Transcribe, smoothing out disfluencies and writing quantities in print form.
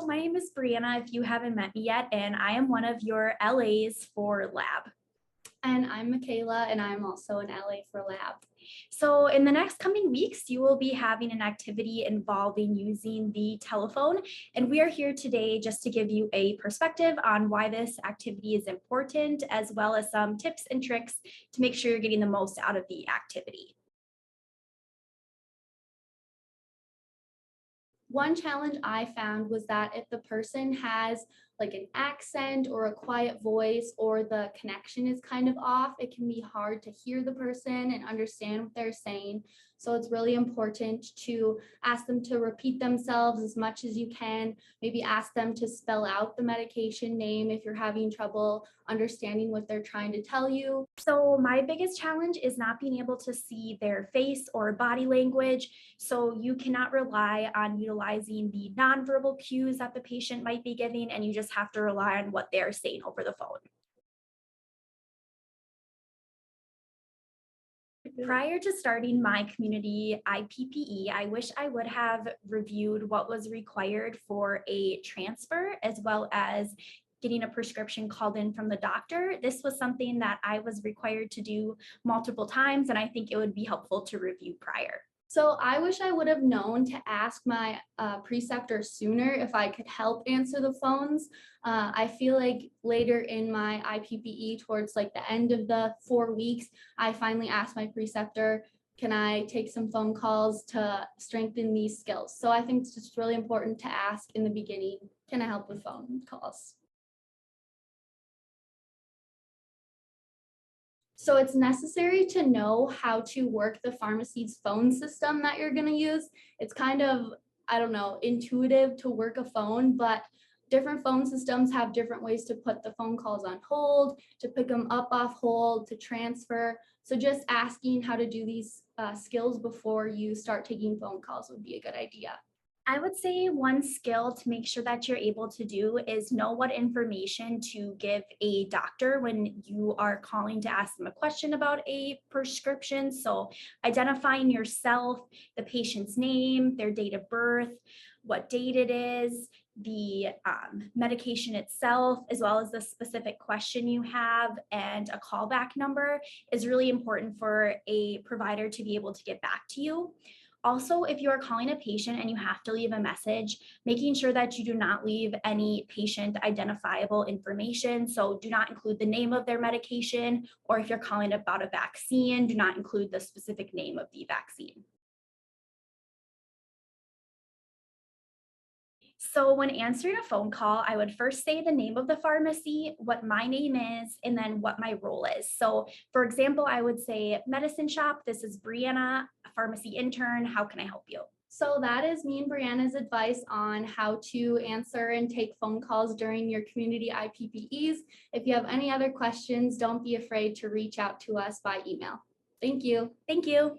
my name is Brianna, if you haven't met me yet, and I am one of your LAs for lab. And I'm Michaela, and I'm also an LA for lab. So in the next coming weeks, you will be having an activity involving using the telephone, and we are here today just to give you a perspective on why this activity is important, as well as some tips and tricks to make sure you're getting the most out of the activity. One challenge I found was that if the person has like an accent or a quiet voice, or the connection is kind of off, it can be hard to hear the person and understand what they're saying. So it's really important to ask them to repeat themselves as much as you can. Maybe ask them to spell out the medication name if you're having trouble understanding what they're trying to tell you. So my biggest challenge is not being able to see their face or body language. So you cannot rely on utilizing the nonverbal cues that the patient might be giving, and you just have to rely on what they're saying over the phone. Prior to starting my community IPPE, I wish I would have reviewed what was required for a transfer, as well as getting a prescription called in from the doctor. This was something that I was required to do multiple times, and I think it would be helpful to review prior. So I wish I would have known to ask my preceptor sooner if I could help answer the phones. I feel like later in my IPPE, towards like the end of the 4 weeks, I finally asked my preceptor, can I take some phone calls to strengthen these skills? So I think it's just really important to ask in the beginning, can I help with phone calls? So it's necessary to know how to work the pharmacy's phone system that you're going to use. It's kind of, I don't know, intuitive to work a phone, but different phone systems have different ways to put the phone calls on hold, to pick them up off hold, to transfer. So just asking how to do these skills before you start taking phone calls would be a good idea. I would say one skill to make sure that you're able to do is know what information to give a doctor when you are calling to ask them a question about a prescription. So identifying yourself, the patient's name, their date of birth, what date it is, the medication itself, as well as the specific question you have, and a callback number is really important for a provider to be able to get back to you. Also, if you are calling a patient and you have to leave a message, making sure that you do not leave any patient identifiable information. So do not include the name of their medication, or if you're calling about a vaccine, do not include the specific name of the vaccine. So when answering a phone call, I would first say the name of the pharmacy, what my name is, and then what my role is. So for example, I would say medicine shop, this is Brianna, a pharmacy intern, how can I help you? So that is me and Brianna's advice on how to answer and take phone calls during your community IPPEs. If you have any other questions, don't be afraid to reach out to us by email. Thank you. Thank you.